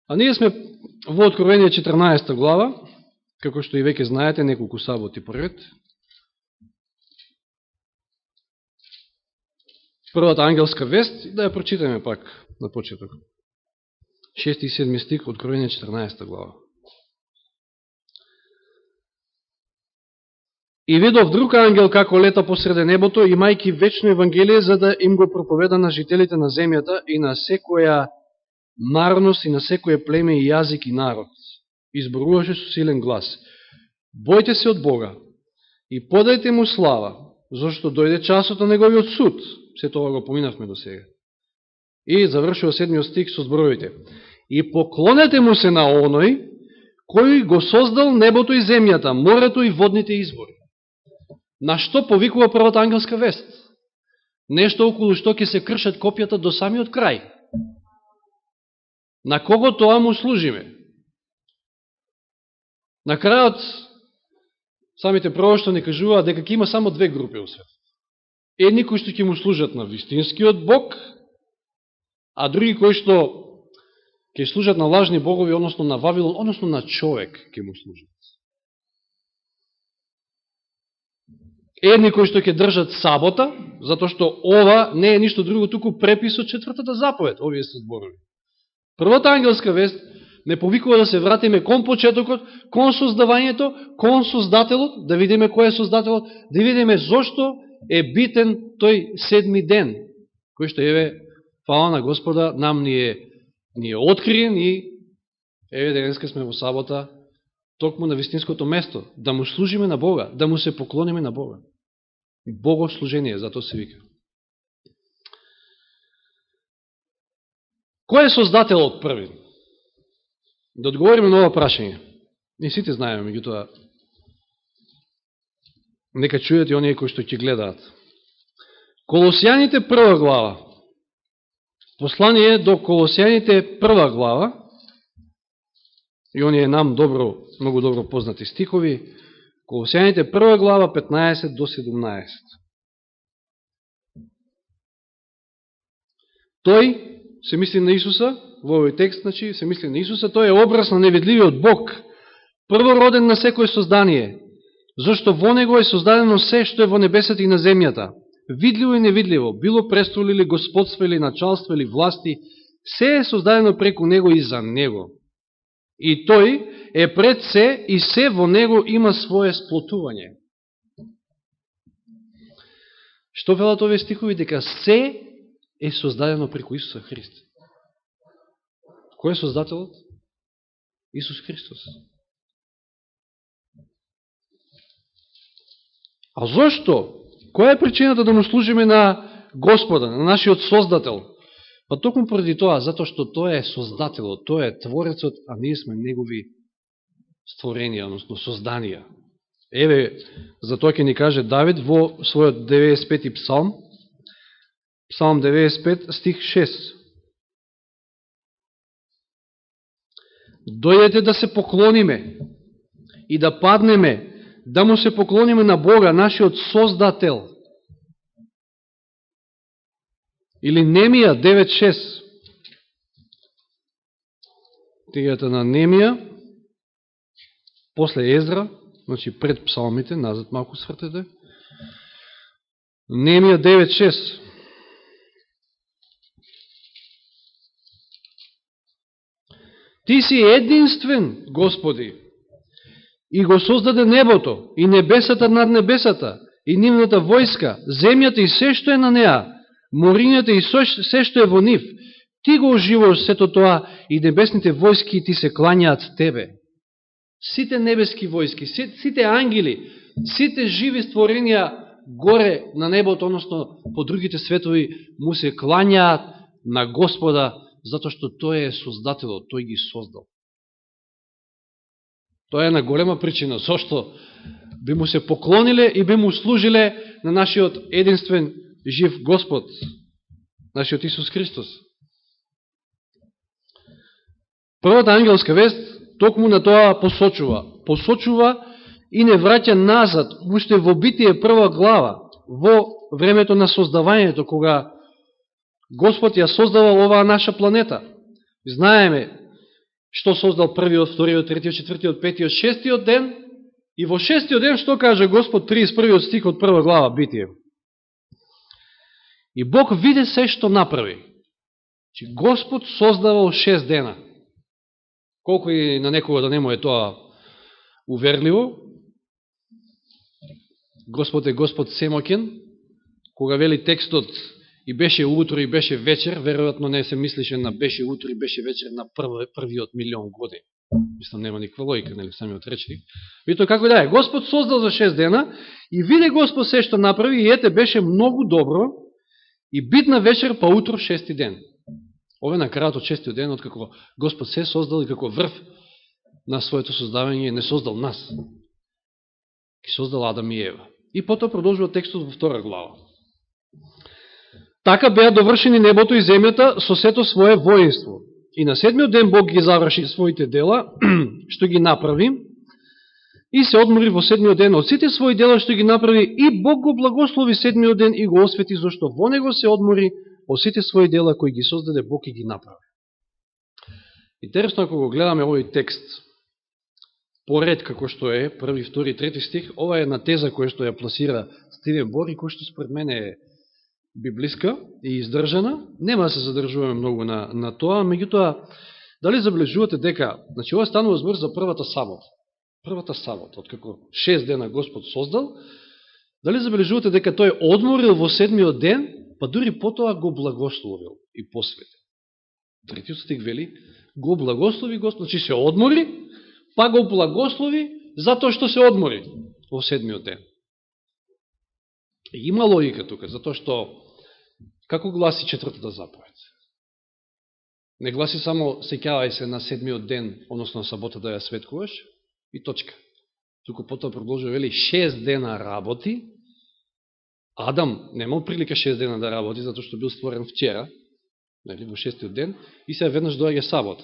А ние сме во Откровение 14 глава, како што и веќе знаете, неколку саботи поред. Првата ангелска вест, да ја прочитаме пак на почеток. 6 и 7 стих, Откровение 14 глава. И видов друг ангел како лета посреде небото, имајки вечно Евангелие, за да им го проповеда на жителите на земјата и на секоја народност и на секоје племе и јазик и народ. Изборуваше со силен глас: бојте се од Бога и подајте му слава, зашто дојде часот на неговиот суд. Се тоа го поминавме до сега. И завршува 7 стих со зборовите: и поклонете му се на оној кој го создал небото и земјата, морето и водните извори. На што повикува првата ангелска вест? Нешто околу што ќе се кршат копјата до самиот крај. На кого тоа му служиме? На крајот, самите пророштва ни кажуваат дека ќе има само две групи во свет. Едни кои што ќе му служат на вистинскиот Бог, а други кои што ќе служат на лажни богови, односно на Вавилон, односно на човек ќе му служат. Едни кои што ќе држат сабота, затоа што ова не е ништо друго, туку препис од четвртата заповед, овие се зборови. Првата ангелска вест не повикува да се вратиме кон почетокот, кон создавањето, кон создателот, да видиме кој е создателот, да видиме зошто е битен тој седми ден, кој што еве, фала на Господа, нам ни е откриен и еве денеска сме во сабота, токму на вистинското место, да му служиме на Бога, да му се поклониме на Бога. Богослужение, зато се вика. Кој е создателот први? Да одговориме на ова прашање. И сите знаеме, меѓутоа, нека чујат и оние кои што ќе гледаат. Колосијаните 1 глава. Послание до Колосијаните 1 глава. И оние нам многу добро познати стихови. Колосијаните 1 глава, 15 до 17. Тој, се мисли на Исуса, во овој текст, значи, се мисли на Исуса, тој е образ на невидливиот Бог, првороден на секој создание, зашто во него е создадено се што е во небесата и на земјата, видливо и невидливо, било престоли или господство или началство или власти, се е создадено преку него и за него. И тој е пред се и се во него има свое сплотување. Што велат овие стихови? Дека се е создадено преку Исуса Христа. Кој е создателот? Исус Христос. А зошто? Која е причината да му служиме на Господа, на нашиот Создател? Па токму поради тоа, затоа што тој е Создателот, тој е Творецот, а ние сме негови створенија, односно созданија. Еве, за тоа ќе ни каже Давид во својот 95-ти псалм, Псалм 95, стих 6. Дојдете да се поклониме и да паднеме, да му се поклониме на Бога, нашиот Создател. Или Немија 9.6. Книгата на Немија, после Езра, значи пред псалмите, назад малку свртете. Немија 9.6. Ти си единствен, Господи, и го создаде небото, и небесата над небесата, и нивната војска, земјата и се што е на неа, морињата и се што е во нив. Ти го оживуваш сето тоа и небесните војски ти се клањаат тебе. Сите небески војски, сите ангели, сите живи створенија горе на небото, односно по другите светови, му се клањаат на Господа, затоа што тој е Создателот, тој ги создал. Тоа е една голема причина, зашто би му се поклониле и би му служиле на нашиот единствен жив Господ, нашиот Исус Христос. Првата ангелска вест токму на тоа посочува. Посочува и не враќа назад, уште во Битие 1 глава, во времето на создавањето, кога Господ ја создавал оваа наша планета. Знаеме што создал првиот, вториот, третиот, четвртиот, петиот, шестиот ден, и во шестиот ден што каже Господ, 31 стих од прва глава Битие. И Бог виде се што направи. Че Господ создавал 6 дена. Колко и на некога да не му е тоа уверливо, Господ е Господ семоќен, кога вели текстот и беше утро и беше вечер, веројатно не се мислише на беше утро и беше вечер на првиот милион години. Мислам, нема никаква логика, нели, самиот речник. И тоа како и да е, Господ создал за 6 дена и виде Господ се што направи и ете беше многу добро и битна вечер па утро 6 ден. Ова е на крајот од 6 ден, откако Господ се создал и како врв на своето создавање не создал нас. Ки создал Адам и Ева. И потоа продолжува текстот во втора глава. Така беа довршени небото и земјата со сето свое воинство. И на 7-миот ден Бог ги заврши своите дела, што ги направи, и се одмори во 7-миот ден од сите своји дела што ги направи, и Бог го благослови 7-миот ден и го освети, зашто во него се одмори од сите своји дела кои ги создаде Бог и ги направи. Интересно, ако го гледаме овој текст, поред како што е, 1, 2, 3 стих, ова е една теза која што ја пласира Стивен Бор и која што според мене е библиска и издржана. Нема да се задржуваме многу на тоа, меѓутоа, дали забележувате дека, значи ова станува збор за првата сабота. Првата сабота, откако 6 дена Господ создал, дали забележувате дека тој одморил во 7-миот ден, па дури потоа го благословил и посветил. Третиот стих вели, го благослови Господ, значи се одмори, па го благослови затоа што се одмори во 7-миот ден. Има логика тука, затоа што, како гласи 4-та заповед? Не гласи само сеќавај се на 7-миот ден, односно на сабота да ја светкуваш, и точка. Туку потоа продолжува, вели, 6 дена работи. Адам немал прилика 6 дена да работи, затоа што бил створен вчера, нели, во 6-тиот ден, и сега веднаш доаѓа сабот.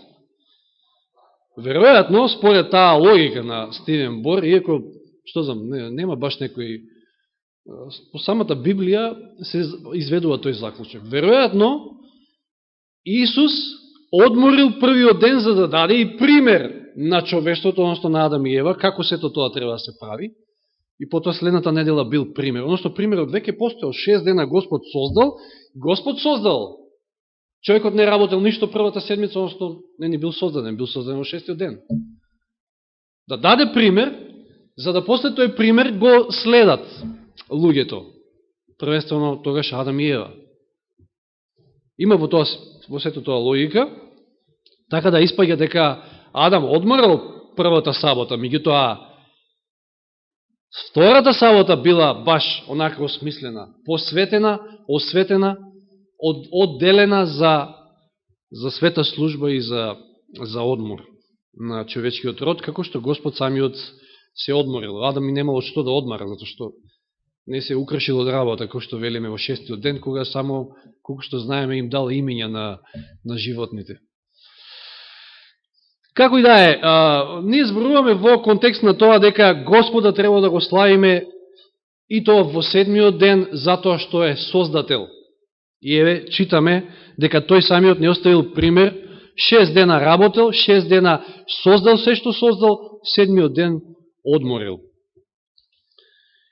Веројатно, според таа логика на Стивен Бор, иако, што знам, нема баш некој, по самата Библија се изведува тој заклучок. Веројатно, Исус одморил првиот ден за да даде и пример на човештвото, односно на Адам и Ева, како сето тоа треба да се прави, и потоа следната недела бил пример. Односно, примерот веќе постоел, 6 дена Господ создал. Човекот не работел ништо првата седмица, односно не бил создаден во 6-тиот ден. Да даде пример, за да после тој пример го следат луѓето, првенствено тогаш Адам и Ева. Има во сето тоа логика, така да испаѓа дека Адам одморал првата сабота, меѓутоа втората сабота била баш онака осмислена, посветена, осветена, одделена за света служба и за одмор на човечкиот род, како што Господ самиот се одморил. Адам и немало што да одмара, затоа што не се украшил од работа, како што велиме во 6-тиот ден, кога само, колко што знаеме, им дал имења на животните. Како и да е, ние зборуваме во контекст на тоа дека Господа треба да го славиме и тоа во 7-миот ден, затоа што е создател. И еве, читаме дека тој самиот не оставил пример, 6 дена работел, 6 дена создал се што создал, 7-миот ден одморил.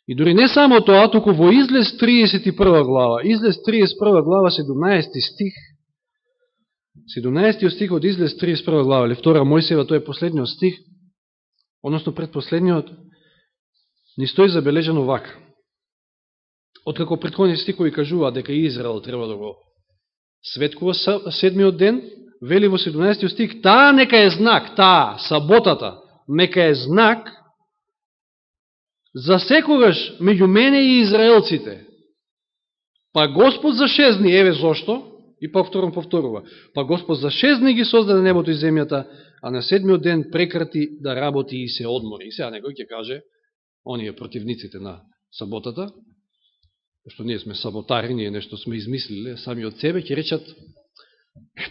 И дори не само тоа, туку во Излез 31 глава, Излез 31 глава, 17 стих, 17 стих од Излез 31 глава, или 2 Мојсеева, тој е последниот стих, односно предпоследниот, ни стои забележено вака. Откако претходни стихови кажува дека Израел треба да го светкува 7-миот ден, вели во 17 стих, таа нека е знак, таа, саботата, нека е знак за секогаш меѓу мене и израелците. Па Господ за 6 дни, еве зошто, и повторува. Па Господ за 6 дни ги создаде небото и земјата, а на 7-миот ден прекрати да работи и се одмори. И сега некој ќе каже, оние противниците на саботата, што ние сме саботари, ние нешто сме измислили сами од себе, ќе речат,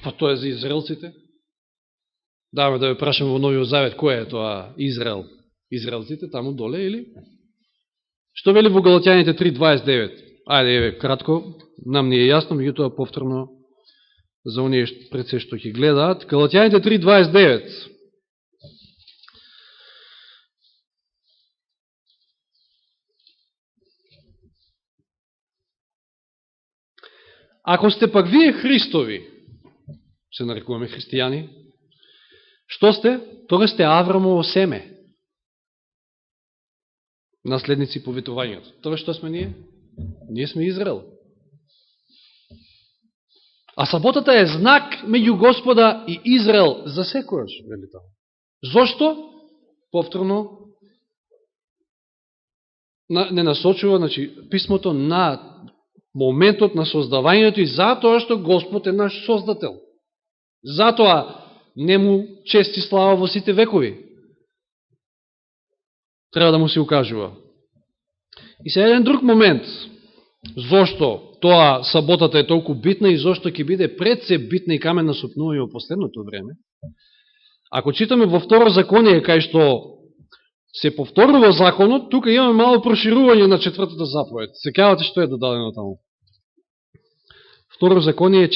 па тоа е за израелците. Даваме да ја прашаме во Новиот Завет, кој е тоа Израел? Израелците таму доле или? Што вели во Галатјаните 3:29? Ајде, еве, кратко, нам не е јасно, меѓутоа повторно за оние пред се што ќе гледаат. Галатјаните 3:29. Ако сте пак вие Христови, се нарекуваме христијани, што сте? Тогаш сте Аврамово семе. Наследници по ветувањето. Тогаш што сме ние? Ние сме Израел. А саботата е знак меѓу Господа и Израел за секојаш, вели тоа. Зошто? Повторно не насочува, значи, писмото на моментот на создавањето и затоа што Господ е наш создател. Затоа нему чест и слава во сите векови. Треба да му се укажува. И се еден друг момент, зошто тоа саботата е толку битна и зошто ќе биде пред се битна и камен на сопнување во последното време. Ако читаме во Второ законие, кај што се повторува законот, тука имаме мало проширување на четвртата заповед. Секавате што е додадено таму. Второ законие е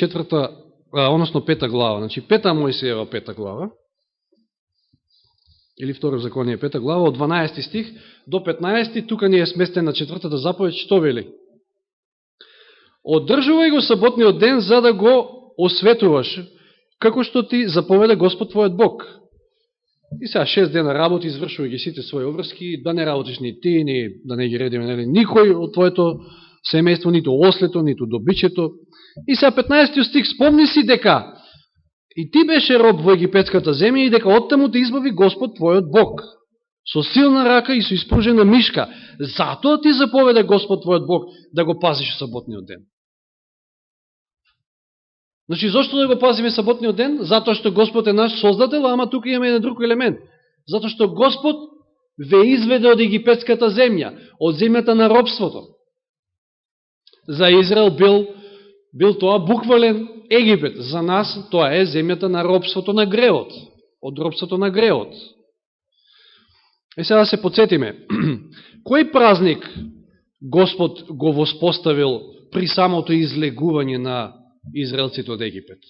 пета глава. Значи, пета Мојсиева пета глава. Или Второ законие пета глава, од 12 стих до 15, тука ни е сместен на четвртата заповед, што вели? Одржувај го саботниот ден за да го осветуваш, како што ти заповеда Господ твојот Бог. И сега 6 дена работи, извршувај ги сите своји обврски, да не работиш ни ти, ни да не ги редиме, никој од твоето семејство, ниту ослето, ниту добичето. И сега 15 стих, спомни си дека и ти беше роб во египетската земја и дека оттаму те избави Господ твојот Бог со силна рака и со испружена мишка. Затоа ти заповеда Господ твојот Бог да го пазиш саботниот ден. Значи, зашто да го пазиме саботниот ден? Затоа што Господ е наш создател, ама тука имаме еден друг елемент. Затоа што Господ ве изведе од египетската земја, од земјата на робството. За Израел бил тоа буквален Египет. За нас тоа е земјата на робството на греот. Од робството на греот. И сега да се подсетиме. Кој празник Господ го воспоставил при самото излегување на израелците од Египет?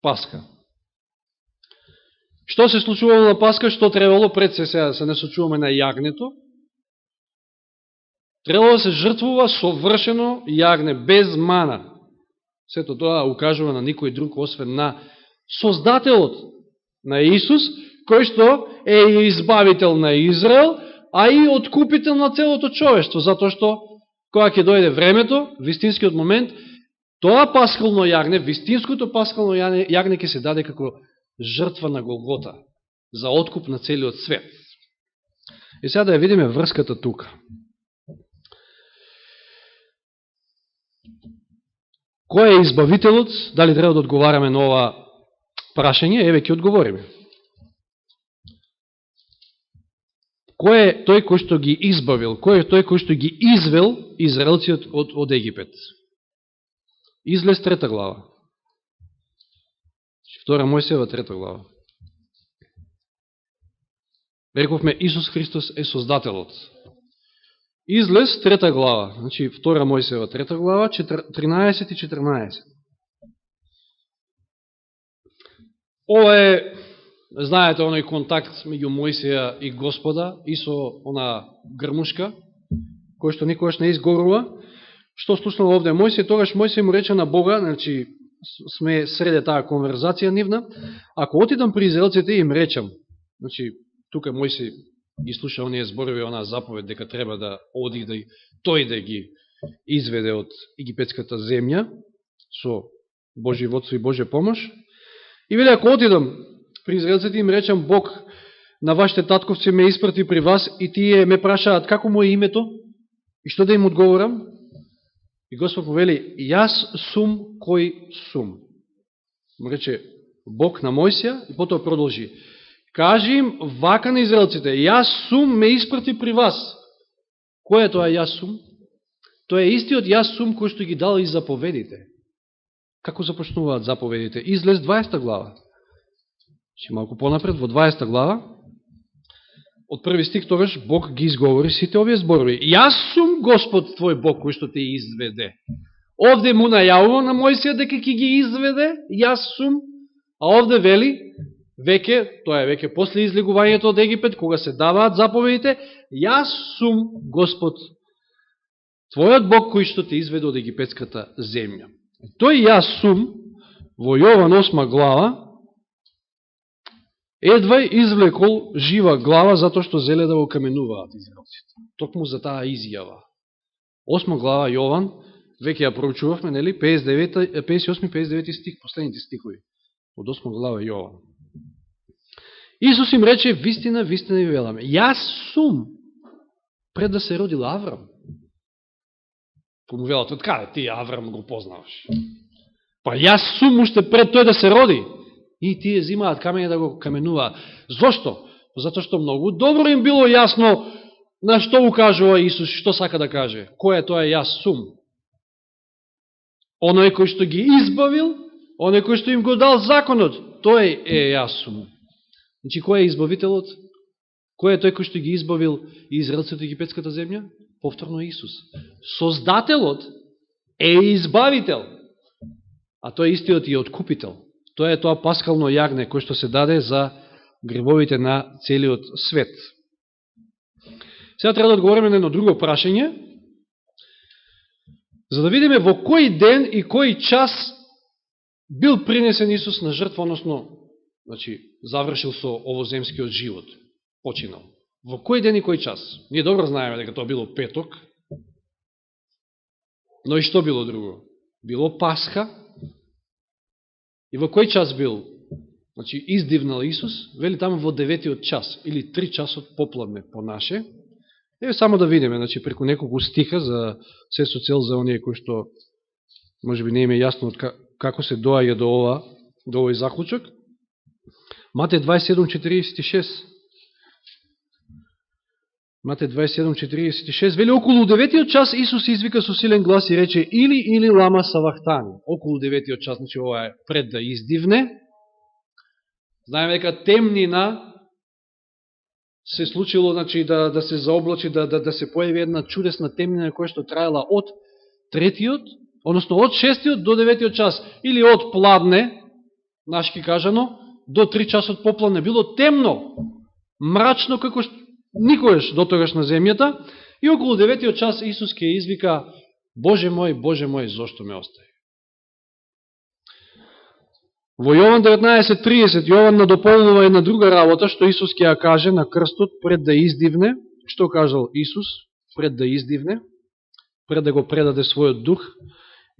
Пасха. Што се случувало на Пасха? Што требало пред сега да се не сочуваме на јагнето? Требало да се жртвува совршено јагне, без мана. Сето тоа укажува на никој друг, освен на Создателот на Исус, кој што е избавител на Израел, а и откупител на целото човештво, затоа што кога ќе дојде времето, вистинскиот момент, тоа пасхално јагне, вистинското пасхално јагне ќе се даде како жртва на Голгота, за откуп на целиот свет. И сега да ја видиме врската тука. Кој е избавителот? Дали треба да одговараме на ова прашање? Еве ќе одговориме. Кој е тој кој што ги избавил? Кој е тој кој што ги извел израелците од Египет? Излез 3 глава. Втора Мојсиева 3 глава. Рековме, Исус Христос е Создателот. Излез 3 глава. Значи, Втора Мојсиева 3 глава, 13 и 14. Ова е, знаете, оној контакт меѓу Мојсија и Господа и со она грмушка, кој што никогаш не изгорува. Што слушнал овде Мојсија? Тогаш Мојсија му рече на Бога, значи, сме среде таа конверзација нивна, ако отидам при израелците им речам, значи, тука Мојсија ги слуша оние зборови, онаа заповед дека треба да оди да тој да ги изведе од египетската земја со Божји водство и Божја помош. И вели, ако отидам при израелците им речам, Бог на вашите татковци ме испрати при вас и тие ме прашаат како му е името и што да им одговорам? И Господ му вели, јас сум кој сум. Му рече Бог на Мојсија и потоа продолжи. Кажи им вака на израелците, јас сум ме испрати при вас. Кој е тоа јас сум? Тоа е истиот јас сум кој што ги дал и заповедите. Како започнуваат заповедите? Излез 20 глава. Че малку понапред, во 20 глава, од први стих тогаш Бог ги изговори сите овие зборови. Јас сум Господ твој Бог кој што те изведе Овде му најавува на Мојсија дека ќе ги изведе, јас сум, а овде вели, тоа е веќе после излегувањето од Египет, кога се даваат заповедите, јас сум Господ, твојот Бог кој што те изведе од египетската земја. Тој јас сум, во Јован 8 глава, едва извлекол жива глава, затоа што зеле да го каменуваат израелците. Токму за таа изјава. 8 глава Јован, веќе ја проучувавме, нели, 58-59 стих, последните стихови, од 8 глава Јован. Исус им рече, вистина, вистина ви веламе, јас сум, пред да се родил Аврам. Му велат, од каде ти Аврам го познаваш? Па јас сум уште пред тој да се роди. И тие зимаат камење да го каменуваат. Зошто? Затоа што многу добро им било јасно на што укажува Исус, што сака да каже. Кој е тоа јас сум? Оној кој што ги избавил, оној кој што им го дал законот, тој е јас сум. Значи, кој е избавителот? Кој е тој кој што ги избавил израелците од египетската земја? Повторно Исус. Создателот е избавител, а тој истиот и откупител. Тоа е тоа паскално јагне кој што се даде за гребовите на целиот свет. Сега треба да одговориме на едно друго прашање, за да видиме во кој ден и кој час бил принесен Исус на жртва, односно, значи, завршил со овоземскиот живот, починал. Во кој ден и кој час? Ние добро знаеме дека тоа било петок, но и што било друго? Било Пасха. И во кој час бил? Значи, издивнал Исус, вели таму во 9 час, или 3 часот попладне по наше. Еве само да видиме, значи, преку неколку стиха, за се со цел за оние кои што, може би не име јасно како се доаѓа до овој заклучок. Матеј 27:46. Матеј 27:46, вели, околу 9 час Исус извика со силен глас и рече, или лама савахтани. Околу 9 час, значи ова е пред да издивне. Знаеме дека темнина се случило, значи, да се заоблачи, да се појави една чудесна темнина која што траела од 3-тиот, односно од 6-тиот до 9 час, или од пладне, нашки кажано, до 3 часот попладне. Било темно, мрачно, како никогаш до тогаш на земјата, и околу 9 час Исус ќе извика, Боже мој, зошто ме остави? Во Јован 19:30, Јован надополнува една друга работа, што Исус ќе ја каже на крстот пред да издивне. Што кажал Исус пред да издивне? Пред да го предаде својот дух.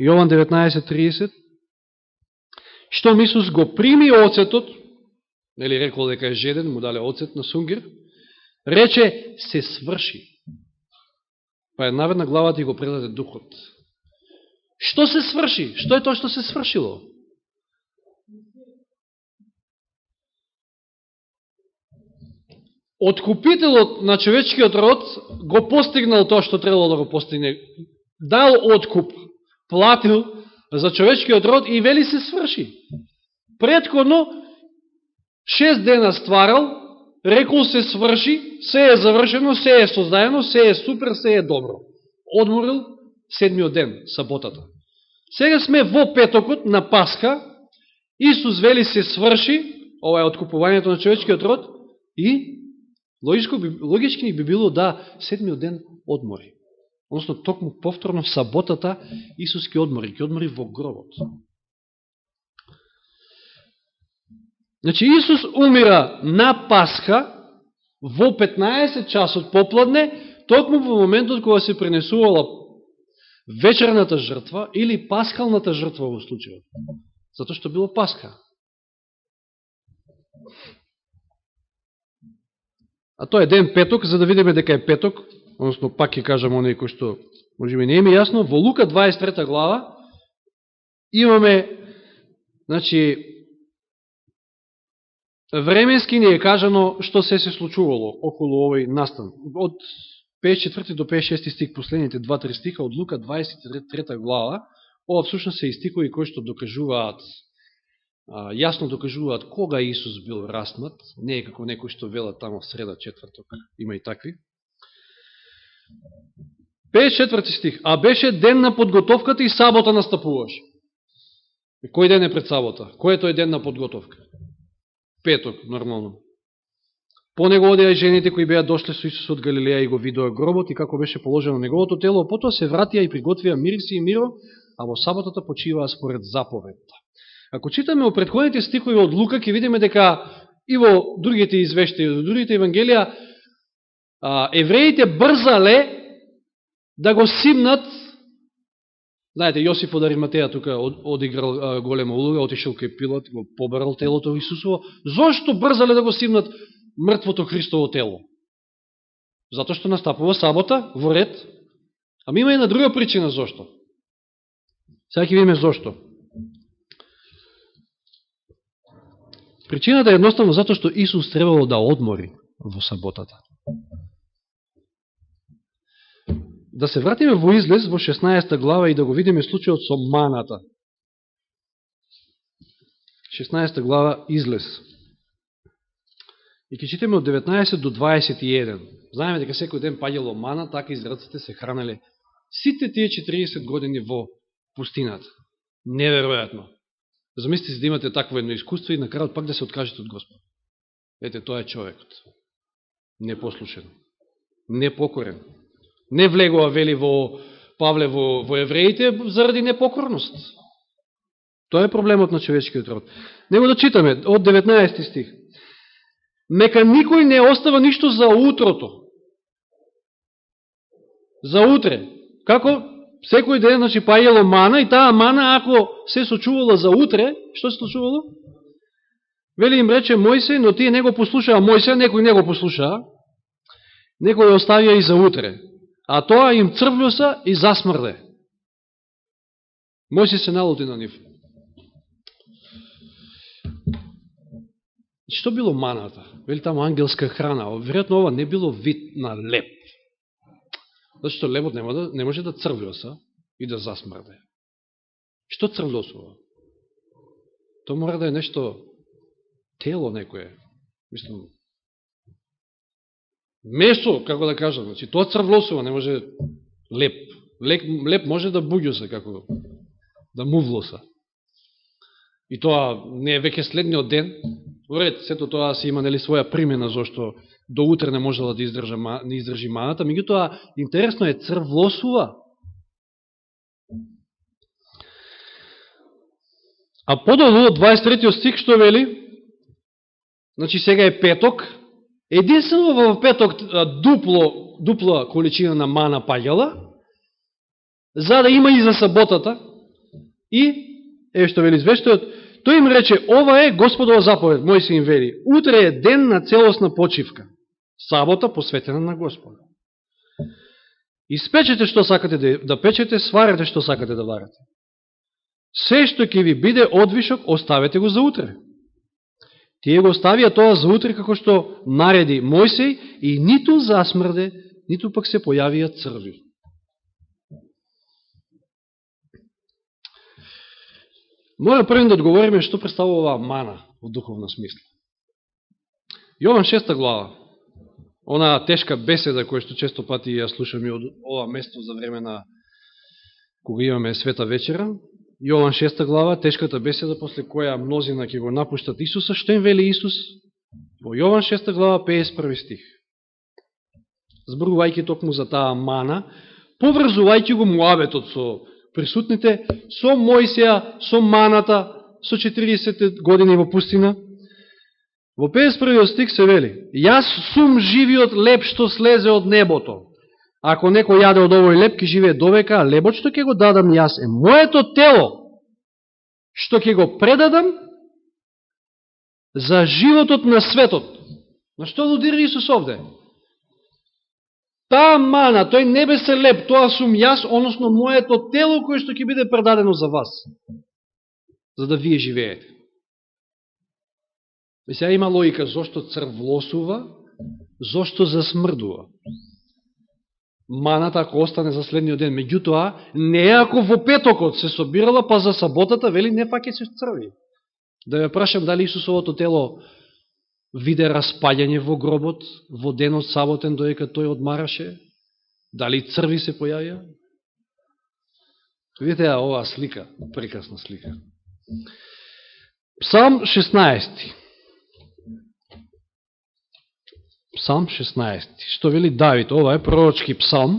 Јован 19:30. Штом Исус го прими оцетот, нели рекол дека е жеден, му дале оцет на сунгир, рече, се сврши. Па една наведна главата и го предаде духот. Што се сврши? Што е тоа што се свршило? Откупителот на човечкиот род го постигнал тоа што требало да го постигне. Дал откуп, платил за човечкиот род и вели се сврши. Претходно 6 дена стварал, рекол се сврши, се е завршено, се е создаено, се е супер, се е добро. Одморил 7-миот ден, саботата. Сега сме во петокот на Пасха, Исус вели се сврши, ова е откупувањето на човечкиот род, и логички ни би било да 7-миот ден одмори. Односно, токму повторно в саботата Исус ќе одмори во гробот. Значи, Исус умира на Пасха во 15 часот попладне, токму во моментот кога се пренесувала вечерната жртва или пасхалната жртва во случајот. Затоа што било Пасха. А тоа е ден петок, за да видиме дека е петок, односно пак ќе кажам оние кои што може би не им е јасно, во Лука 23 глава имаме, значи, временски ни е кажано што се случувало околу овој настан. Од 54 до 56 стих, последните 2-3 стиха од Лука 23 глава, ова всушност се истикови кои што докажуваат, јасно докажуваат кога Исус бил распнат, не е како некој што велат тамо в среда, четврток, има и такви. 54 стих. А беше ден на подготовката и сабота настапуваше. Кој ден е пред сабота? Кој е тој ден на подготовка? Петок, нормално. По него одеа и жените кои беа дошле со Исус од Галилеја и го видоа гробот и како беше положено неговото тело, потоа се вратија и приготвија мириси и миро, а во саботата почиваа според заповедта. Ако читаме во претходните стихови од Лука, ќе видиме дека и во другите извештаи, во другите евангелија, евреите брзале да го симнат. Знаете, Јосиф од Ариматеја тука одиграл голема улога, отишел кај Пилат, го побарал телото Исусово. Зошто брзале да го симнат мртвото Христово тело? Затоа што настапува сабота во ред. Ама има една друга причина зошто. Сега ќе видиме зошто. Причината е едноставно затоа што Исус требало да одмори во саботата. Да се вратиме во Излез, во 16 глава и да го видиме случајот со маната. 16 глава Излез. И ќе читаме од 19 до 21. Знаеме дека секој ден паѓало мана, така израелците се хранеле сите тие 40 години во пустината. Неверојатно. Замислите да имате такво едно искуство и на крајот пак да се откажете од Господ. Ете, тоа е човекот. Непослушен. Непокорен. Не влегува, вели во Павле, во евреите, заради непокорност. Тоа е проблемот на човечкиот род. Него да читаме од 19 стих. Нека никој не остава ништо за утрото. За утре. Како секој ден, значи, пајело мана и таа мана, ако се сочувала за утре, што се случувало? Вели им рече Мојсей, но тие не го послушаа Мојсей, некој не го послушаа, некој оставија и за утре. А тоа им црвлюса и засмрде. Мојсей се налути на нив. Што било маната? Вели таму ангелска храна. Веројатно ова не било вид на леп. Зашто лебот не може да црвлюса и да засмрде. Што црвлосува? Тоа мора да е нешто тело некое. Мислам, месо, како да кажам, значи тоа црвлосува, не може леп. Леп може да буѓуса, како да мувлоса. И тоа не е веќе следниот ден. Уред, сето тоа си има нели своја примена зашто до утре не можела да издржи маната, меѓутоа интересно е црвлосува. А подолу од 23 стих што вели? Значи сега е петок. Единствено во петок дупла количина на мана паѓала, за да има и за саботата. И, што вели извештајот, тој им рече, ова е Господова заповед, Мојсей им вели, утре е ден на целосна почивка, сабота посветена на Господа. Испечете што сакате да печете, сварете што сакате да варате. Се што ќе ви биде одвишок, оставете го за утре. Тие го оставија тоа за утре, како што нареди Мојсей, и ниту засмрде, ниту пак се појавија црви. Мора првен да одговориме што представува мана во духовна смисла. Јован 6 глава, она тешка беседа која што често пати ја слушаме од ова место за време на кога имаме света вечера, Јован 6 глава, тешката беседа после која мнозина ќе го напуштат Исуса, што им вели Исус? Во Јован 6 глава, 51 стих. Зборувајќи токму за таа мана, поврзувајќи го муабетот со присутните, со Мојсија, со маната, со 40 години во пустина. Во 51 стих се вели: Јас сум живиот леп што слезе од небото. Ако некој јаде од овој леп, ќе живее довека, а лебот што ќе го дадам јас е моето тело, што ќе го предадам за животот на светот. На што алудира Исус овде? Таа мана, тој небесен леп, тоа сум јас, односно моето тело кое што ќе биде предадено за вас, за да вие живеете. И сега има логика зошто црвлосува, зошто засмрдува. Маната ако остане за следниот ден, меѓутоа, не ако во петокот се собирала, па за саботата, вели, не пак ќе се црви. Да ја прашам дали Исусовото тело виде распаѓање во гробот, во денот саботен, доека тој одмараше, Дали црви се појавија? Видите оваа слика, прекрасна слика. Псалм 16. Псалм 16. Што вели Давид? Ова е пророчки псалм,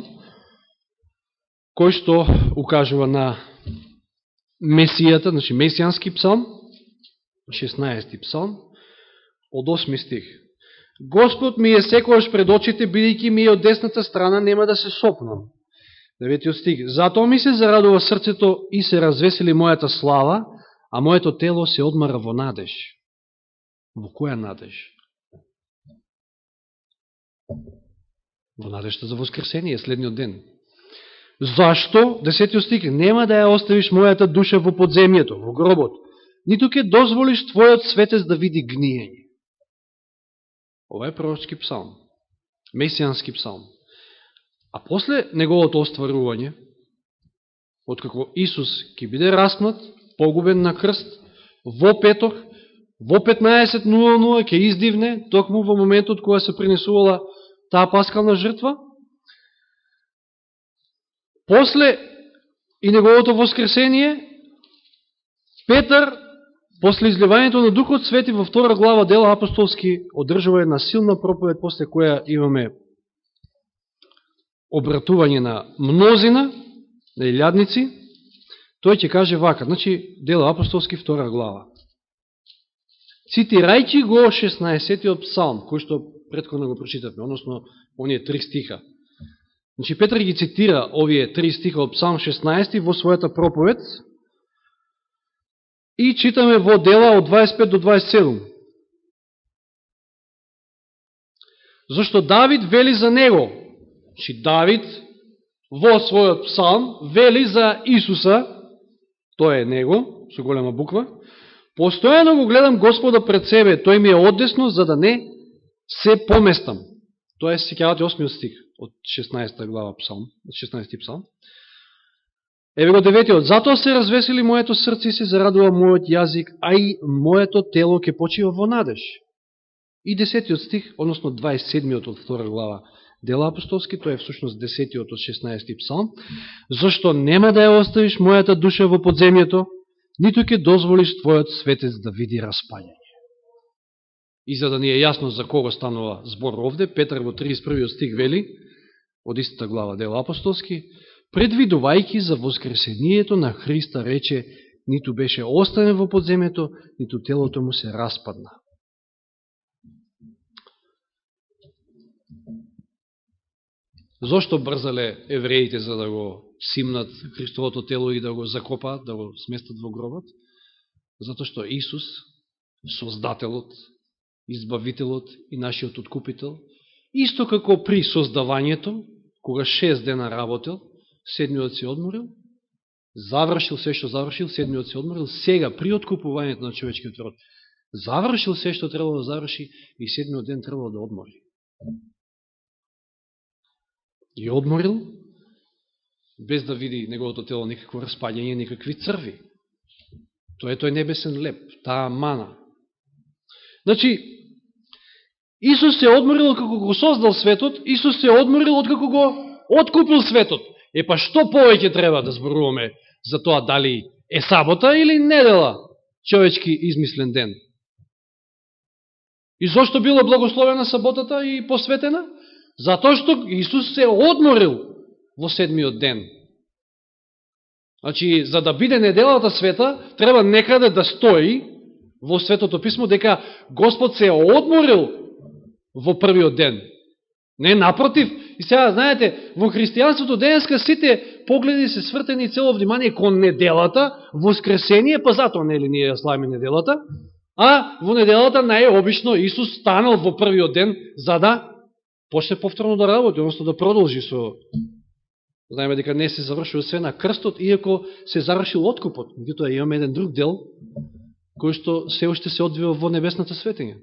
кој што укажува на Месијата, значи месијански псалм, 16 псалм, од 8 стих. Господ ми е секојаш пред очите, бидејќи ми е од десната страна, нема да се сопнам. 9 стих. Затоа ми се зарадува срцето и се развесели мојата слава, а моето тело се одмара во надеж. Во која надеж? Во надежта за воскресение, следниот ден. Зашто? 10 стих. Нема да ја оставиш мојата душа во подземјето, во гробот, ниту ќе дозволиш твојот светец да види гниење. Ова е пророчки псалм, месијански псалм. А после неговото остварување, откако Исус ќе биде распнат, погубен на крст, во петок, во 15:00 ќе издивне, токму во моментот кога се принесувала таа паскална жртва, после и неговото воскресение, Петар, после изливањето на Духот Свети во 2 глава Дела апостолски, одржува една силна проповед, после која имаме обратување на мнозина, на илјадници. Тој ќе каже вака, значи Дела апостолски 2 глава. Цитирајќи го 16-тиот псалм, кој што претходно го прочитавме, односно оние 3 стиха. Значи Петар ги цитира овие 3 стиха од псалм 16 во својата проповед и читаме во Дела од 25 до 27. Зашто Давид вели за него, значи Давид во својот псалм вели за Исуса, тој е него, со голема буква, постојано го гледам Господа пред себе, тој ми е одесно за да не се поместам. Тоа е, сеќавате 8 стих од 16 глава псалм, 16 псалм. Еве го 9. Затоа се развесели моето срце и се зарадува мојот јазик, а и моето тело ќе почива во надеж. И 10 стих, односно 27 од 2 глава Дела апостолски, тоа е всушност 10 од 16 псалм. Зашто нема да ја оставиш мојата душа во подземјето, ниту ќе дозволиш твојот светец да види распаѓање. И за да ни е јасно за кого станува збор овде, Петар во 31 стих вели, од истата глава Дела апостолски, предвидувајќи за воскресението на Христа рече, ниту беше оставен во подземето, ниту телото му се распадна. Зошто брзале евреите за да го симнат Христовото тело и да го закопаат, да го сместат во гробот? Затоа што Исус, Создателот, Избавителот и нашиот Откупител, исто како при создавањето, кога 6 дена работел, 7-миот се одморил, завршил се што завршил, 7-миот се одморил, сега при откупувањето на човечкиот род, завршил се што требало да заврши и 7-миот ден требало да одмори. И одморил, без да види неговото тело никакво распаѓање, никакви црви. Тоа е тој небесен леп, таа мана. Значи, Исус се одморил како го создал светот, Исус се одморил откако го откупил светот. Па што повеќе треба да зборуваме за тоа дали е сабота или недела, човечки измислен ден? И зошто била благословена саботата и посветена? Затоа што Исус се одморил во 7-миот ден. Значи, за да биде неделата света, треба некаде да стои во Светото Писмо дека Господ се одморил во првиот ден. Не, напротив. И сега, знаете, во христијанството денеска сите погледи се свртени цело внимание кон неделата, воскресение, па затоа нели ние ја славиме неделата, а во неделата најобично Исус станал во првиот ден за да почне повторно да работи, односно да продолжи со... Знаеме дека не се завршува све на крстот, иако се завршил откупот. Меѓутоа имаме еден друг дел, кој што се уште се одвива во небесната светење.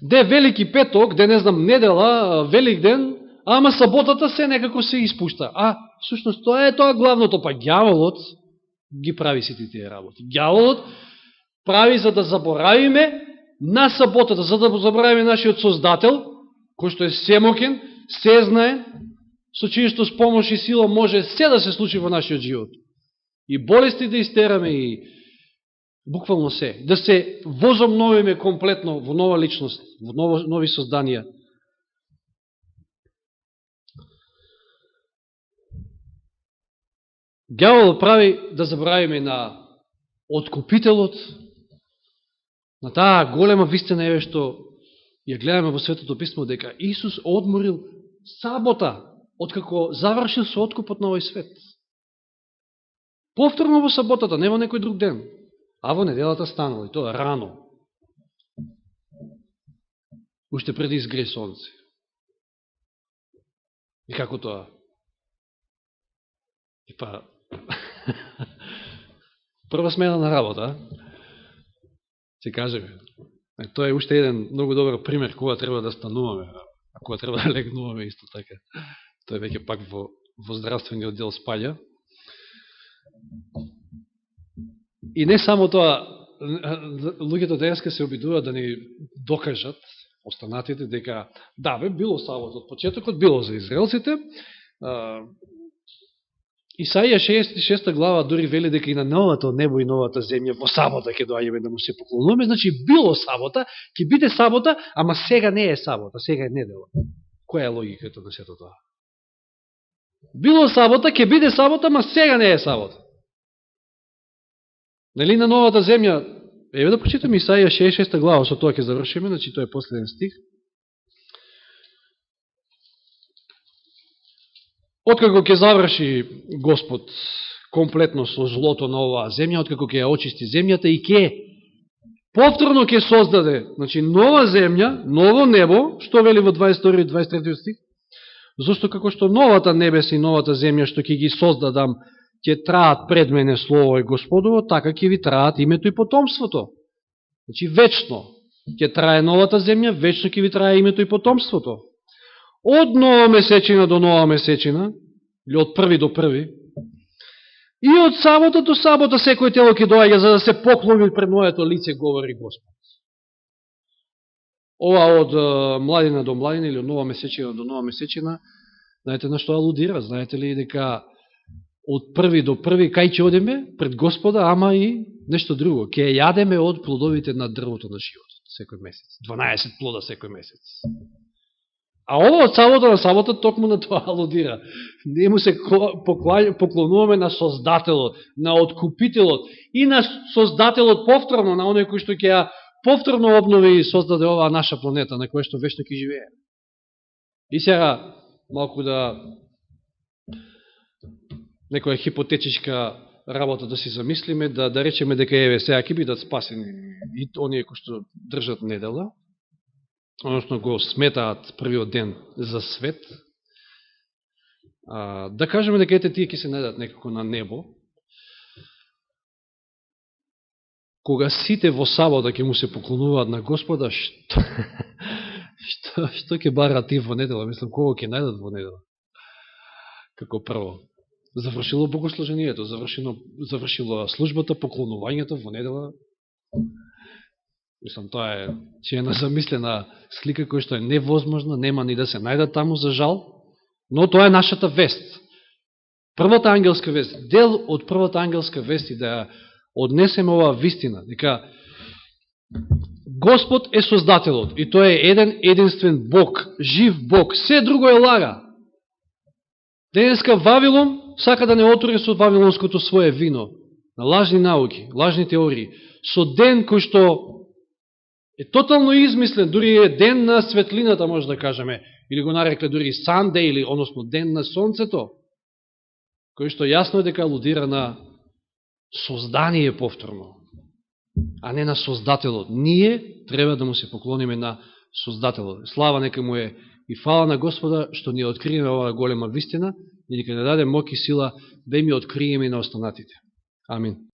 Де Велики петок, де не знам недела, Велик ден, ама саботата се некако се испушта. А, всушност, тоа е тоа главното, па ѓаволот ги прави сите тие работи. Ѓаволот прави за да заборавиме на саботата, за да заборавиме нашиот Создател, кој што е семокен, се знае, со чијшто с помош и сила може се да се случи во нашиот живот. И болести да истераме, и буквално се. Да се возобновиме комплетно во нова личност, во нови созданија. Ѓавол прави да забравиме на откупителот, на таа голема вистина, еве што ја гледаме во Светото Писмо, дека Исус одморил сабота, откако завршил со откупот на овој свет. Повторно во саботата, не во некој друг ден, а во неделата станало, и тоа рано. Уште преди изгре сонце. И како тоа? И па, прва смена на работа, ќе кажеме. Тоа е уште еден многу добар пример кога треба да стануваме, а кога треба да легнуваме исто така. Тоа е веќе пак во здравствениот дел спаѓа. И не само тоа, луѓето денеска се обидуваат да ни докажат, останатите, дека да бе, било сабот од почетокот, било за израелците. Исаија 66 глава дури вели дека и на новото небо и новата земја во сабота ќе доаѓаме да му се поклонуваме. Значи, било сабота, ќе биде сабота, ама сега не е сабота, сега е недела. Која е логиката на сето тоа? Било сабота, ќе биде сабота, ама сега не е сабота. Нели на новата земја? Еве да прочитаме Исаија 66 глава, со тоа ќе завршиме, значи тоа е последен стих. Откако ќе заврши Господ комплетно со злото на оваа земја, откако ќе ја очисти земјата и ќе повторно ќе создаде, значи нова земја, ново небо, што вели во 22 и 23 стих, зашто како што новата небеса и новата земја што ќе ги создадам, ќе траат пред мене слово и Господово, така ќе ви траат името и потомството. Значи вечно ќе трае новата земја, вечно ќе ви трае името и потомството. Од нова месечина до нова месечина, или од први до први, и од сабота до сабота секој тело ќе доаѓа за да се поклони пред моето лице, говори Господ. Ова од младина до младина или од нова месечина до нова месечина, знаете на што алудира? Знаете ли дека од први до први кај ќе одеме? Пред Господа, ама и нешто друго. Ќе јадеме од плодовите на дрвото на животот секој месец. 12 плода секој месец. А ова од сабота на сабота токму на тоа алудира. Ние му се поклонуваме на Создателот, на Откупителот и на Создателот повторно, на оној кој што ќе ја повторно обнови и создаде оваа наша планета, на која што вечно ќе живее. И сега, малку да некоја хипотетичка работа да си замислиме, да речеме дека еве сега ќе бидат спасени и оние кои што држат недела, односно го сметаат првиот ден за свет, да кажеме дека ете тие ќе се најдат некако на небо, кога сите во сабота ќе му се поклонуваат на Господа, што ќе барат тие во недела? Мислам, кого ќе најдат во недела? Како прво, завршило богослужението, завршило службата, поклонувањето во недела. Мислам, тоа е една замислена слика која што е невозможна, нема ни да се најдат таму за жал, но тоа е нашата вест. Првата ангелска вест, дел од првата ангелска вест и да однесеме оваа вистина, дека Господ е Создателот и тој е еден единствен Бог, жив Бог, се друго е лага. Денеска Вавилон сака да не отвори со вавилонското свое вино, на лажни науки, лажни теории, со ден кој што е тотално измислен, дури е ден на светлината, може да кажеме, или го нарекле дури Сандей, или односно ден на сонцето, кој што јасно е дека алудира на создание повторно, а не на Создателот. Ние треба да му се поклониме на Создателот. Слава нека му е и фала на Господа што ни откриеме оваа голема вистина и дека не даде моќ и сила да им ја откриеме и на останатите. Амин.